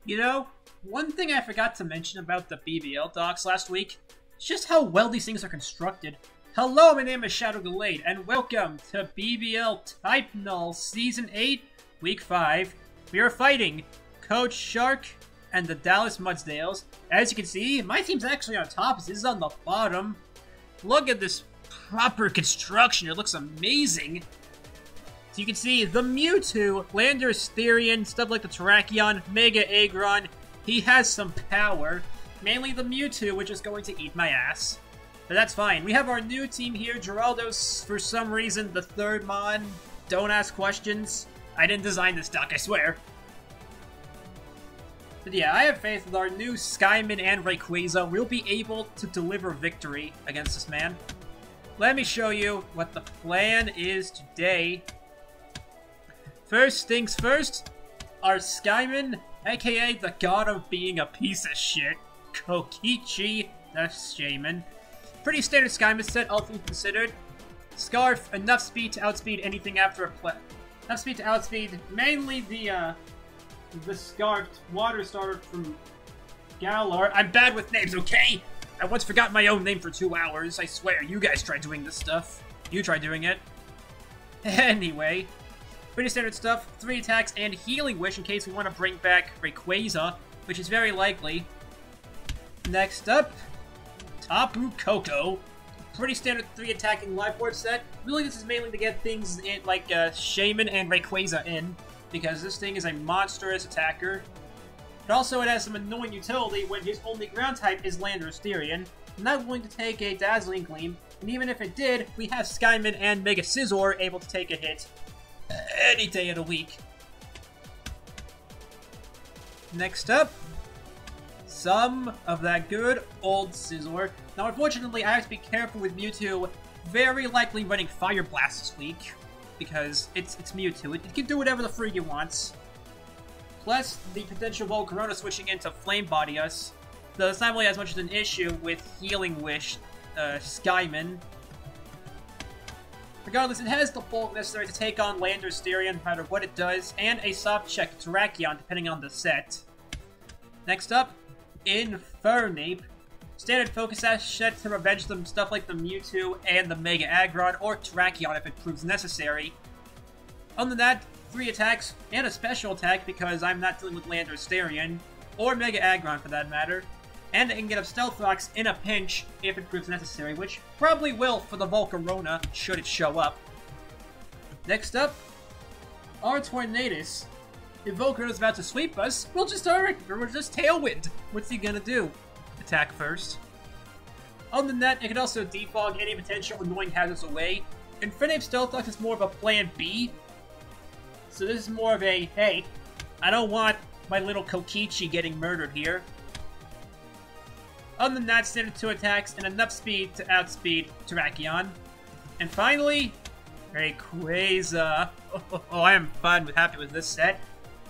You know, one thing I forgot to mention about the BBL docs last week is just how well these things are constructed. Hello, my name is Shadow Gallade, and welcome to BBL Type Null Season 8, Week 5. We are fighting Coach Shark and the Dallas Mudsdales. As you can see, my team's actually on top, this is on the bottom. Look at this proper construction, it looks amazing. So you can see the Mewtwo, Landorus Therian, stuff like the Terrakion, Mega Aggron. He has some power. Mainly the Mewtwo, which is going to eat my ass. But that's fine. We have our new team here. Geraldo's, for some reason, the third mon. Don't ask questions. I didn't design this deck, I swear. But yeah, I have faith with our new Skyman and Rayquaza. We'll be able to deliver victory against this man. Let me show you what the plan is today. First things first, our Skyman, aka the god of being a piece of shit, Kokichi the Shaman. Pretty standard Skyman set, all things considered. Scarf, enough speed to outspeed anything after a play. Enough speed to outspeed mainly the Scarfed Water Starter from Galar. I'm bad with names, okay? I once forgot my own name for 2 hours. I swear, you guys try doing this stuff. You try doing it. Anyway, pretty standard stuff. 3 attacks and Healing Wish in case we want to bring back Rayquaza, which is very likely. Next up, Tapu Koko. Pretty standard 3 attacking life orb set. Really, this is mainly to get things in, like Shaman and Rayquaza in, because this thing is a monstrous attacker. But also, it has some annoying utility when his only ground type is Landorus Therian. I'm not willing to take a Dazzling Gleam, and even if it did, we have Skyman and Mega Scizor able to take a hit any day of the week. Next up, some of that good old Scizor. Now, unfortunately, I have to be careful with Mewtwo, very likely running Fire Blast this week, because it's Mewtwo. It can do whatever the freak it wants. Plus, the potential Volcarona switching into Flame Body us, though it's not really as much as an issue with Healing Wish Skyman. Regardless, it has the bulk necessary to take on Landorus Therian, no matter what it does, and a soft check Terrakion, depending on the set. Next up, Infernape. Standard focus set to revenge them stuff like the Mewtwo and the Mega Aggron, or Terrakion if it proves necessary. Other than that, 3 attacks and a special attack because I'm not dealing with Landorus Therian, or Mega Aggron for that matter. And it can get up Stealth Rocks in a pinch if it proves necessary, which probably will for the Volcarona, should it show up. Next up, our Tornadus. If Volcarona's about to sweep us, we'll just Tailwind. What's he gonna do? Attack first. Other than that, it can also defog any potential annoying hazards away. Infernape Stealth Rocks is more of a plan B. So this is more of a, hey, I don't want my little Kokichi getting murdered here. Other than that, standard 2 attacks and enough speed to outspeed Terrakion. And finally, Rayquaza. Oh, I am happy with this set.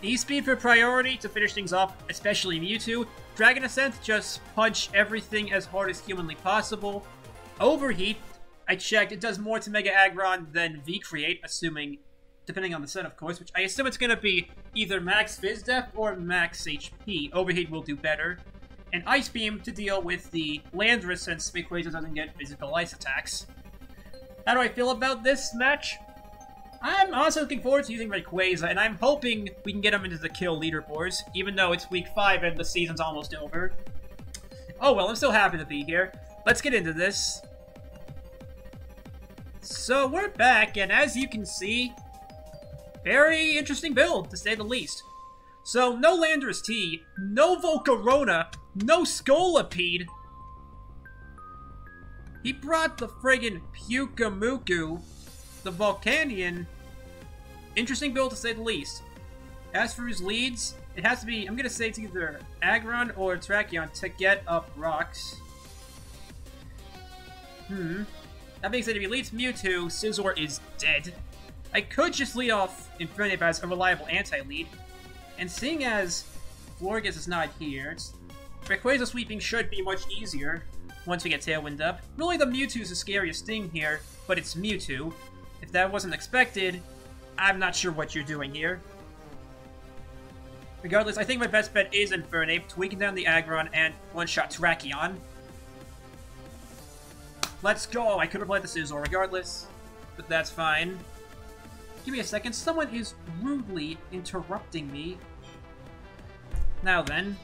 E-Speed for priority to finish things off, especially Mewtwo. Dragon Ascent, just punch everything as hard as humanly possible. Overheat, I checked, it does more to Mega Aggron than V-Create, assuming, depending on the set of course, which I assume it's going to be either max Fizz Def or max HP. Overheat will do better. And Ice Beam to deal with the Landorus since Rayquaza doesn't get physical ice attacks. How do I feel about this match? I'm honestly looking forward to using Rayquaza, and I'm hoping we can get him into the kill leaderboards, even though it's week 5 and the season's almost over. Oh well, I'm still happy to be here. Let's get into this. So we're back, and as you can see, very interesting build, to say the least. So, no Landorus T, no Volcarona, no Scolipede. He brought the friggin' Pyukumuku, the Volcanion. Interesting build to say the least. As for his leads, it has to be, I'm gonna say it's either Aggron or Terrakion to get up rocks. That being said, if he leads Mewtwo, Scizor is dead. I could just lead off Infernape as a reliable anti-lead. And seeing as Florges is not here, Rayquaza sweeping should be much easier once we get Tailwind up. Really, the Mewtwo's the scariest thing here, but it's Mewtwo. If that wasn't expected, I'm not sure what you're doing here. Regardless, I think my best bet is Infernape, tweaking down the Aggron, and one-shot Terrakion. Let's go! I could have played the Scizor regardless, but that's fine. Give me a second. Someone is rudely interrupting me. Now then,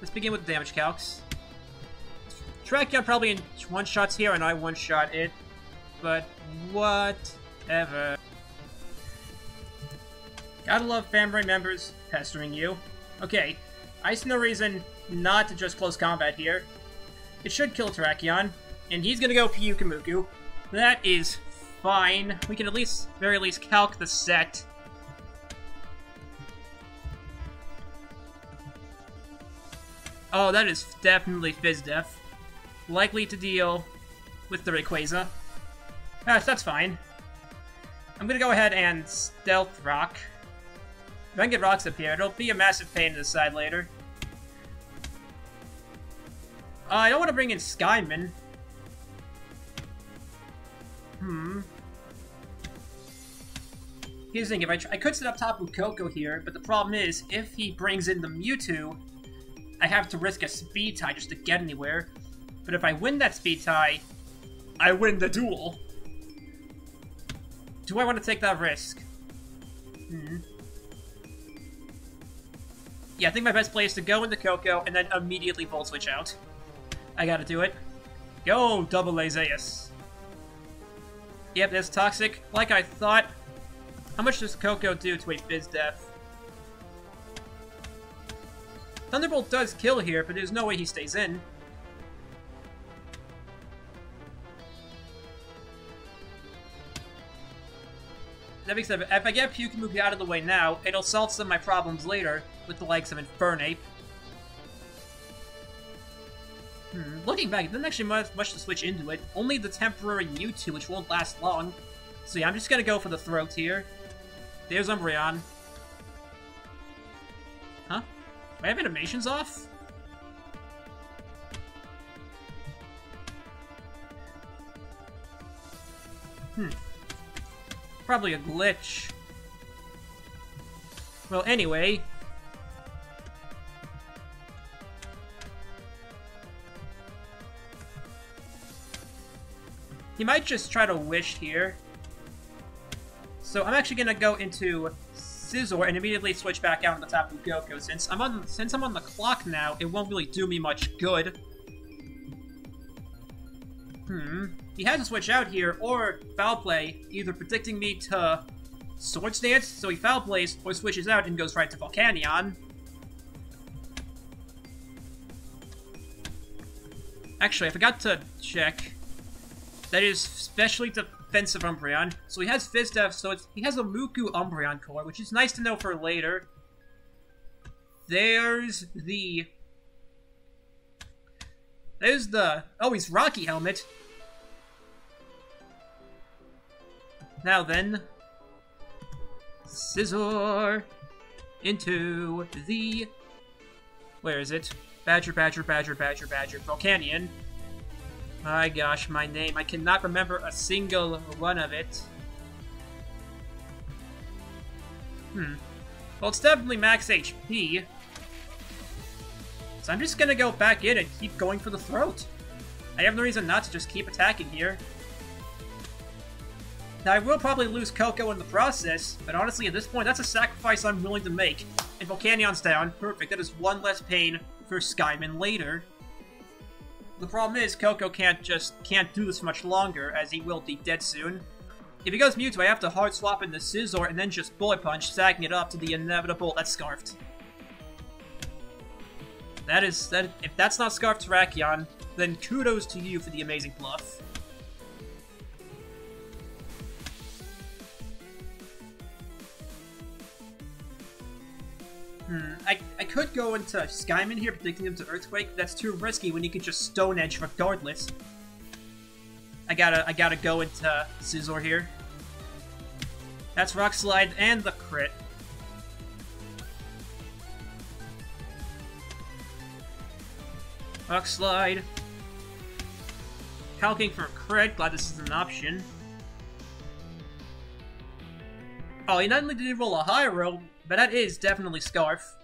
let's begin with damage calcs. Terrakion probably in one-shots here, and I one-shot it, but whatever. Gotta love family members pestering you. Okay, I see no reason not to just close combat here. It should kill Terrakion, and he's gonna go Pyukumuku. That is fine. We can at least, very least, calc the set. Oh, that is definitely Fizdef. Likely to deal with the Rayquaza. That's fine. I'm gonna go ahead and Stealth Rock. If I can get rocks up here, it'll be a massive pain in the side later. I don't want to bring in Skyman. Here's the thing, if I could set up Tapu Koko here, but the problem is, if he brings in the Mewtwo, I have to risk a speed tie just to get anywhere. But if I win that speed tie, I win the duel. Do I want to take that risk? Yeah, I think my best play is to go into Koko and then immediately Volt Switch out. I gotta do it. Go, double Azeus. Yep, that's toxic. Like I thought. How much does Koko do to a Fizdef? Thunderbolt does kill here, but there's no way he stays in. That being said, if I get Pyukumuku out of the way now, it'll solve some of my problems later with the likes of Infernape. Looking back, it doesn't actually much to switch into it. Only the temporary Mewtwo, which won't last long. So yeah, I'm just gonna go for the throat here. There's Umbreon. Huh? Do I have animations off? Probably a glitch. Well, anyway. He might just try to wish here. So I'm actually gonna go into Scizor and immediately switch back out into Tapu Koko. Since I'm on the clock now, it won't really do me much good. He has to switch out here, or Foul Play, either predicting me to Swords Dance, so he Foul Plays, or switches out and goes right to Volcanion. Actually, I forgot to check. That is specially defensive Umbreon. So he has Fizdef, so he has a Muku Umbreon core, which is nice to know for later. There's the... Oh, he's Rocky Helmet. Now then, Scizor into the... Where is it? Badger, Volcanion. My gosh, my name. I cannot remember a single one of it. Well, it's definitely max HP. So I'm just gonna go back in and keep going for the throat. I have no reason not to just keep attacking here. Now, I will probably lose Koko in the process, but honestly, at this point, that's a sacrifice I'm willing to make. And Volcanion's down. Perfect. That is one less pain for Skyman later. The problem is, Koko can't do this much longer, as he will be dead soon. If he goes Mewtwo, I have to hard swap into Scizor and then just Bullet Punch, stacking it up to the inevitable that's Scarfed. If that's not Scarfed Terrakion, then kudos to you for the amazing bluff. I could go into Skyman here, predicting him to Earthquake. That's too risky when you could just Stone Edge regardless. I gotta go into Scizor here. That's Rock Slide and the crit. Rock Slide. Calcing for a crit. Glad this is an option. Oh, he not only did he roll a high roll, But that is definitely Scarf.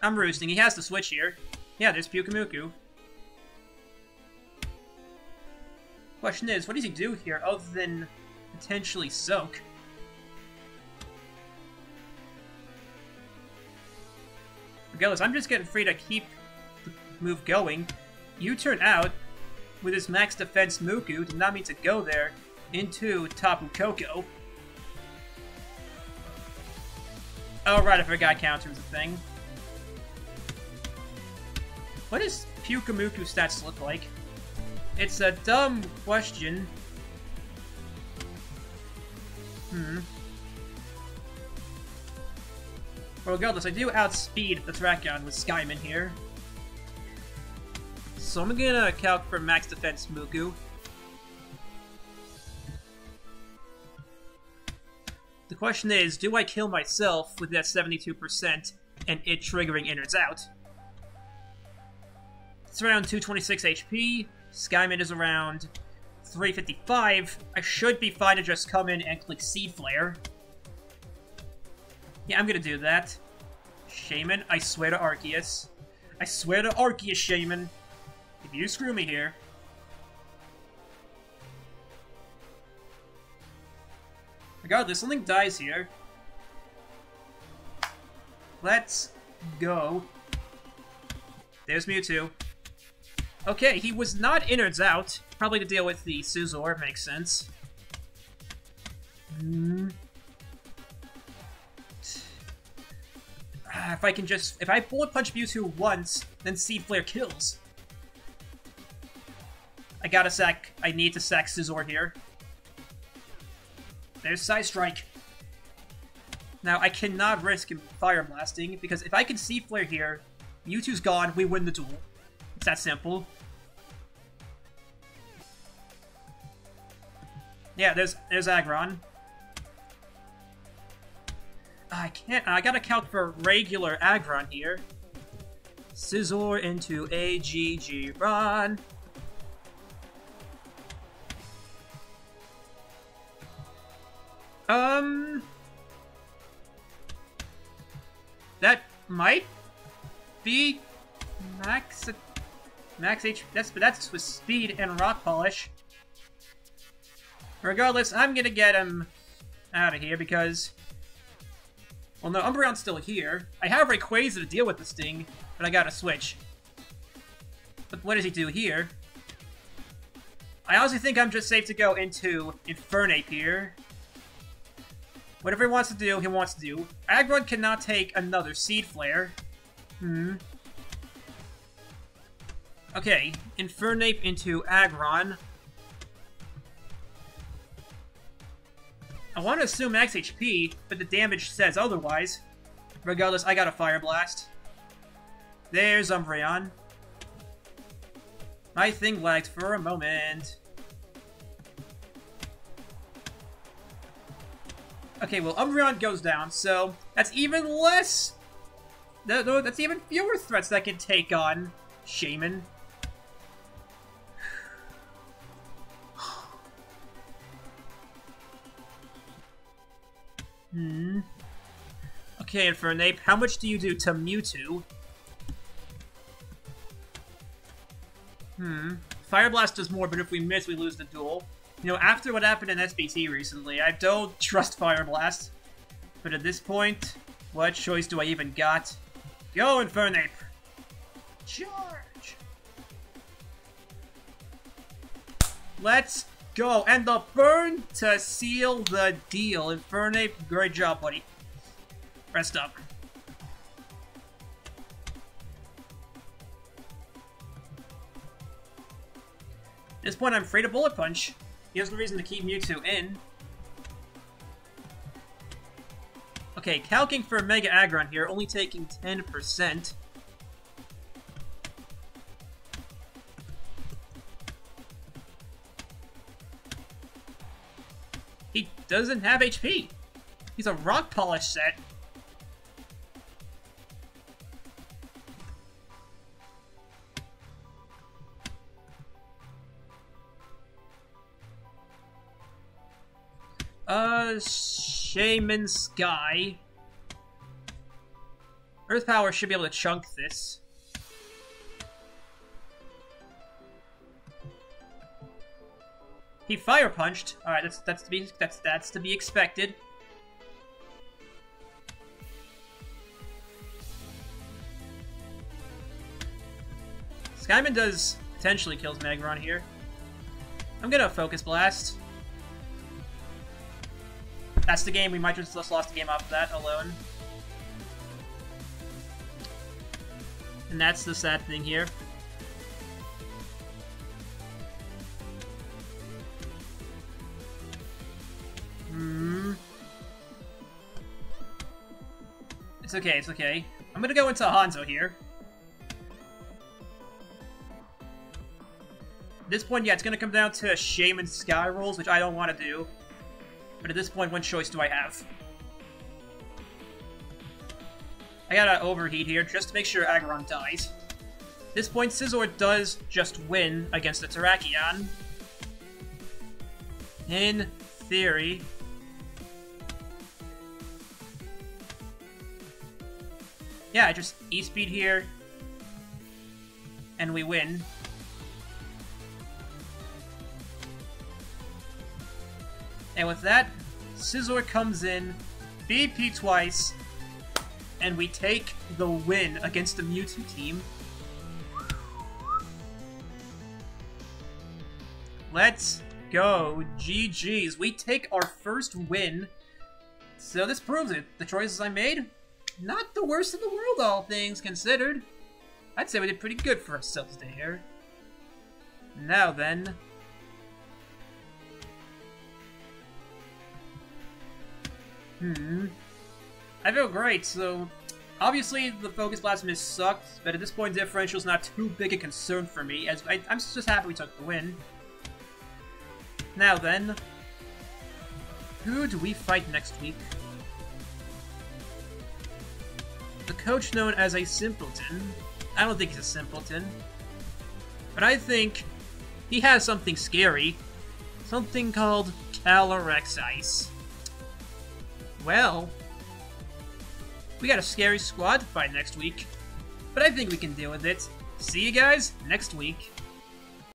I'm roosting. He has to switch here. Yeah, there's Pyukumuku. Question is, what does he do here other than potentially Soak? Regardless, I'm just getting free to keep the move going. U-turn out with his max defense Muku did not mean to go there into Tapu Koko. Oh right, I forgot counter was a thing. What does Pyukumuku stats look like? It's a dumb question. Well, regardless, I do outspeed the Thrakion with Skyman here. So I'm gonna calc for max defense Muku. The question is, do I kill myself with that 72% and it triggering innards out? It's around 226 HP. Skyman is around 355. I should be fine to just come in and click Seed Flare. Yeah, I'm gonna do that. Shaman, I swear to Arceus. I swear to Arceus, Shaman. If you screw me here. Regardless, something dies here. Let's go. There's Mewtwo. Okay, he was not innards out. Probably to deal with the Scizor, makes sense. If I Bullet Punch Mewtwo once, then Seed Flare kills. I need to sack Scizor here. There's Side Strike. Now, I cannot risk him Fire Blasting, because if I can Seed Flare here, Mewtwo's gone, we win the duel. It's that simple. Yeah, there's Aggron. I gotta count for regular Aggron here. Scizor into AGG Ron. That might be max H. That's with speed and rock polish. Regardless, I'm gonna get him out of here because, well, no, Umbreon's still here. I have Rayquaza to deal with this thing, but I gotta switch. But what does he do here? I honestly think I'm just safe to go into Infernape here. Whatever he wants to do, he wants to do. Aggron cannot take another Seed Flare. Okay, Infernape into Aggron. I want to assume max HP, but the damage says otherwise. Regardless, I got a Fire Blast. There's Umbreon. My thing lagged for a moment. Okay, well, Umbreon goes down, so that's even less... That's even fewer threats that can take on Shaman. Okay, Infernape, how much do you do to Mewtwo? Fire Blast does more, but if we miss, we lose the duel. You know, after what happened in SBT recently, I don't trust Fire Blast. But at this point, what choice do I even got? Go, Infernape! Charge! Let's go! And the burn to seal the deal. Infernape, great job, buddy. Rest up. At this point, I'm free to Bullet Punch. He has no reason to keep Mewtwo in. Okay, calcing for Mega Aggron here, only taking 10%. He doesn't have HP. He's a Rock Polish set. Shaman Sky. Earth Power should be able to chunk this. He Fire Punched. All right, that's to be expected. Skyman does potentially kills Magron here. I'm gonna Focus Blast. That's the game. We might just lost the game off of that alone. And that's the sad thing here. It's okay, it's okay. I'm gonna go into Hanzo here. At this point, yeah, it's gonna come down to Shaman Sky rolls, which I don't want to do. But at this point, what choice do I have? I gotta overheat here, just to make sure Aggron dies. At this point, Scizor does just win against the Terrakion. In theory. Yeah, I just E-Speed here. And we win. And with that, Scizor comes in, BP twice, and we take the win against the Mewtwo team. Let's go. GG's. We take our first win. So this proves it. The choices I made, not the worst in the world, all things considered. I'd say we did pretty good for ourselves there. Now then... I feel great, so... Obviously, the Focus Blast miss sucked, but at this point, differential's not too big a concern for me, as I'm just happy we took the win. Now then... Who do we fight next week? The coach known as a simpleton. I don't think he's a simpleton. But I think he has something scary. Something called Calyrex Ice. Well, we got a scary squad to fight next week, but I think we can deal with it. See you guys next week.